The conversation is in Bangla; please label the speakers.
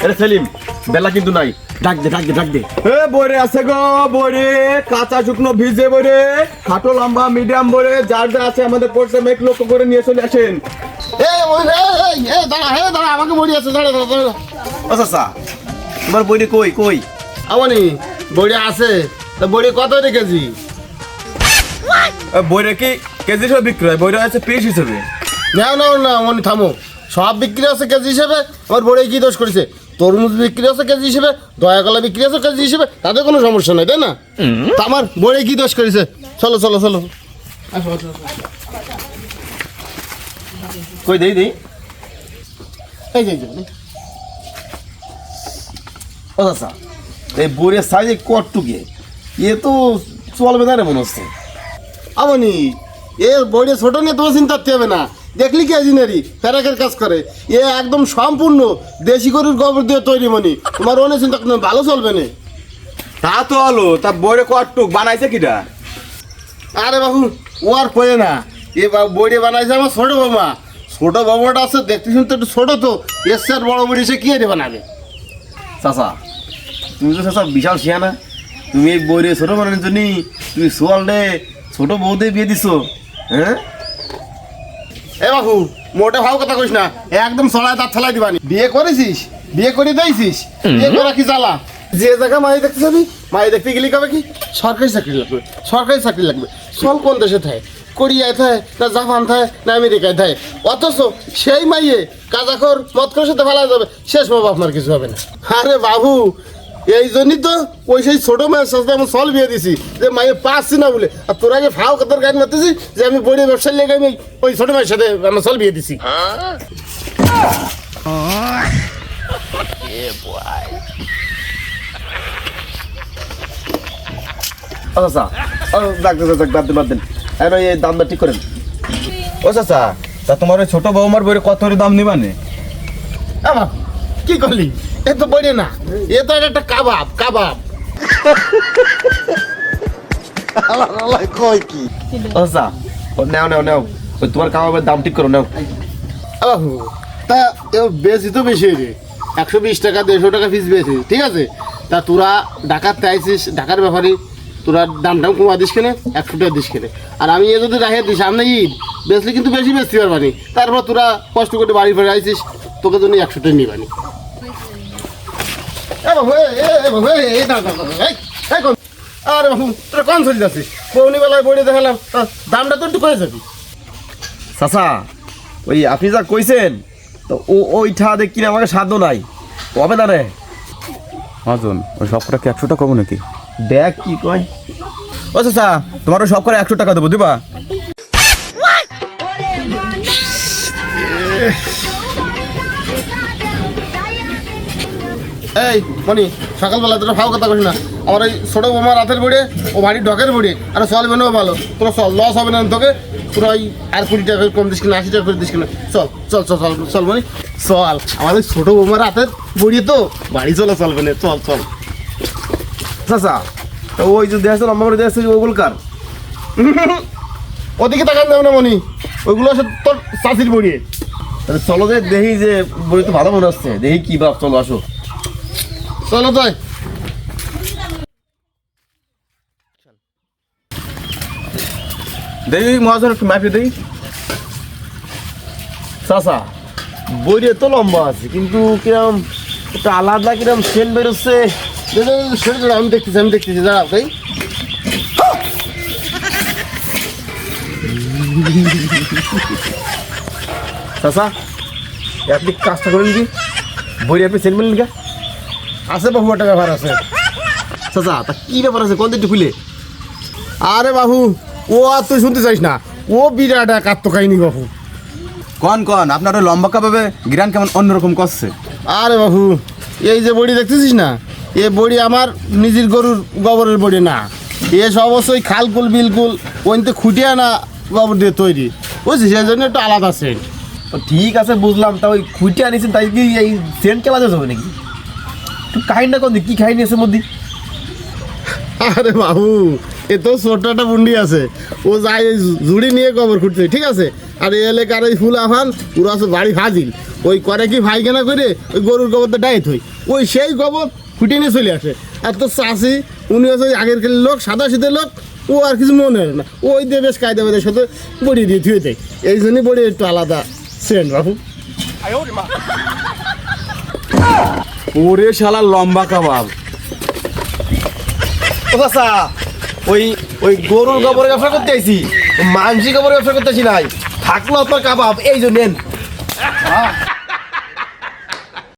Speaker 1: আরে সেলিম বেলা কিন্তু নাই, ডাক দে। এ বইরে আছে গো, বইরে কাঁচা শুকনো ভিজে বইরে, খাটো লম্বা মিডিয়াম বইরে, যার যা আছে আমাদের পড়ছে মেক লক্ষ্য করে নিয়ে চলে আসেন।
Speaker 2: দাঁড়া আমাকে বড়ি আছে, দাঁড়া।
Speaker 1: আচ্ছা তোমার বইরে কই
Speaker 2: আমনি বড়ি আছে, তা বড়ি কত রেখেছি?
Speaker 1: বইরে কি কেজি হিসেবে বিক্রি হয়? বইরে আছে পিস হিসেবে।
Speaker 2: না আমনি থামো, সব বিক্রি আছে কেজি হিসেবে। আমার বড়ি কি দোষ করেছে? তরমুজ বিক্রি আছে কেজি হিসেবে, দয়াকলা বিক্রি আছে কেজি হিসেবে, তাতে কোনো সমস্যা নেই, তাই না? তা আমার বড়ি কি দোষ করেছে? চলো আসো।
Speaker 1: কই দেই
Speaker 2: এই যে
Speaker 1: আচ্ছা এই বইয়ের সাইজে কটটুকে এ তো চলবে না রে মনে হচ্ছে।
Speaker 2: আমনি এ বড়ি ছোট নিয়ে তোমার চিন্তা করতে হবে না। দেখলি কি ইঞ্জিনিয়ারি প্যারাকের কাজ করে, এ একদম সম্পূর্ণ দেশি গরুর গোবর দিয়ে তৈরি মনি। তোমার অনেক চিন্তা করতে ভালো চলবে না।
Speaker 1: তা তো হলো, তা বইরে কটটুক বানাইছে কিটা?
Speaker 2: আরে বাবু ও আর কয়ে না, এ বড়ি বানাইছে আমার ছোট বৌমা। ছোট বৌমাটা আছে দেখতে শুনতে একটু ছোট, তো এর স্যার বড় বড়ি সে কি এনে বানাবে?
Speaker 1: চাচা তুমি তো চাচা বিশাল শিয়ানা, তুমি এই বইরে ছোট বানানোর জন্য তুমি সোয়ালডে ছোট বউতে বিয়ে দিছো। হ্যাঁ
Speaker 2: এ বাবু মোটে ভাও কথা কইস না, একদম ছড়ায় তার থালাই দিবানি। বিয়ে করেছিস, বিয়ে করে দিয়েছিস, বিয়ে করা কি জ্বালা। যে জায়গা মাই দেখতে যাবি, মাই দেখতে গেলি কবে কি সরকারি চাকরি লাগবে। চল কোন দেশে থাকে, কোরিয়ায় থাকে না জাপান থাকে না আমেরিকায় থাকে, অথচ সেই মাইয়ে কাজাখর মদ করে সাথে ফেলা যাবে, শেষ বাবা আপনার কিছু হবে না। আরে বাবু এই জন্যই তো ওই সেই ছোটো মায়ের সাথে আমি চল বিয়ে দিছি, যে মাইয়ে পাচ্ছি না বলে। আর তোর আগে ফাও কাতার গাড়ি মারতেছি যে আমি বড়ি ব্যবসার লেগে আমি ওই ছোটো মায়ের সাথে আমার চল বিয়ে দিছি।
Speaker 1: আচ্ছা বাদ দেন এই দামটা ঠিক করেন। ও চাচা তা তোমার ওই ছোট বৌমার বইরে কত দাম নিবানে?
Speaker 2: আমার কি করলি? এ তো বড়ি না, এ তো একটা কাবাব। কই কি
Speaker 1: আচ্ছা নেও ওই তোমার কাবাবের দাম ঠিক করো, নেও।
Speaker 2: বাবু তা বেশি তো বেশি রে, 120 টাকা 150 টাকা ফিস বেশি, ঠিক আছে? তা তোরা ঢাকার চাইছিস, ঢাকার ব্যাপারে তোরা দাম কমা দিস কেনে, 100 টাকা দিস কেনে। আর আমি এ যদি রাখে দিই সামনে ঈদ বেচলে কিন্তু বেশি বেচতে পারবানি। তারপর তোরা কষ্ট করে বাড়ি ফেরে আইছিস, তোকে জন্য 100 টাকা নিবানি। আরে বাবু তোরা কম চলে যাচ্ছিস, পৌনিবেলায় বড়ি দেখালাম, দামটা তো একটু করে যাবি।
Speaker 1: চাচা ওই আপনি যা কইছেন তো ওইটা দেখ কিনে আমাকে সাধ্য নাই, হবে না রে মহাজন। ওই সব করে 100 টাকা কমো নাকি? দেখ কি কয়। ও চাচা তোমার সব করে 100 টাকা দেবো, দিবা?
Speaker 2: এই মনি সকালবেলা তোরা ফাও কথা করিস না। আমার ওই ছোটো বোমার রাতের বড়ি, ও বাড়ির ডকের বড়ি, আর চল বেনেও ভালো। তোরা চল, লস হবে না তোকে। তোরা ওই আর 20 টাকা কম দিস কিনা, 80 টাকা করে দিস কিনা। চল মনি চল, আমার ওই ছোটো বোমার রাতের বড়ি তো বাড়ি চলবে না। চল
Speaker 1: চাচা ওই যে দেখছো লম্বা করে দেখছো ওগুলো কার?
Speaker 2: ওদিকে তাকান যাবে না মনি, ওইগুলো আছে তোর চাষির বড়ি।
Speaker 1: তাহলে চলো যে দেখি, যে বই তো ভালো মনে হচ্ছে, দেখি কি বাপ। চলো আসো,
Speaker 2: চলো তাই।
Speaker 1: দেখি মহাজন একটু মাপে দেখি। চাচা বইরে তো লম্বা আছে, কিন্তু কিরম একটা আলাদা কিরম সেন বেরোচ্ছে।
Speaker 2: আমি দেখতেছি দাঁড়াও তাই।
Speaker 1: চাচা আপনি কাজটা করেন কি বইরে আপনি সেন বললেন কে?
Speaker 2: আছে বাবু একটা ব্যাপার আছে।
Speaker 1: চাচা তা কি ব্যাপার আছে কোন দিকটা খুলে?
Speaker 2: আরে বাবু ও আর তুই শুনতে চাইস না, ও বিরাট এক আত্মকাহিনী বাবু।
Speaker 1: কন আপনার ওই লম্বা কাবাবে গ্রান কেমন অন্যরকম করছে?
Speaker 2: আরে বাবু এই যে বড়ি দেখতেছিস না, এ বড়ি আমার নিজের গরুর গোবরের বড়ি না। এ সব অবশ্যই খালকুল বিলকুল ওইতে খুঁটিয়া না গোবর দিয়ে তৈরি, বুঝছিস? সেই জন্য একটু আলাদা সেন্ট।
Speaker 1: ঠিক আছে বুঝলাম, তা ওই খুঁটে আনিছেন তাই কি এই সেন্ট কেলা যাবে নাকি? কাহিনীটা কোন দিক, কি কাহিনী আছে মধ্যে?
Speaker 2: আরে বাবু এ তো ছোট্ট একটা বুন্ডি আছে, ও যায় জুড়ি নিয়ে গোবর খুঁটছে, ঠিক আছে? আর এই এলাকার ওই ফুল আফান পুরো আছে বাড়ি হাজিল ওই করে কি ভাইখানা করে ওই গরুর গোবরটা ডাইট হই ওই সেই গোবর ফুটে নিয়ে চলে আসে আর তোর চাষি উনি হচ্ছে ওই আগের কালের লোক সাদা শীতের লোক ও আর কিছু মনে হয় না ওই দিয়ে বেশ কায়দা বেদের সাথে বড়ি দিয়ে ধুয়ে দেয় এই জন্যই বড়ি একটু আলাদা সেন্ট বাবু
Speaker 1: ওরে শালা লম্বা কাবাব ও চাচা ওই ওই গরুর গোবরের ব্যবসা করতে আইছি মানসি গোবরের ব্যবসা করতেছি নাই থাকলো আপনার কাবাব এই জন্য নেন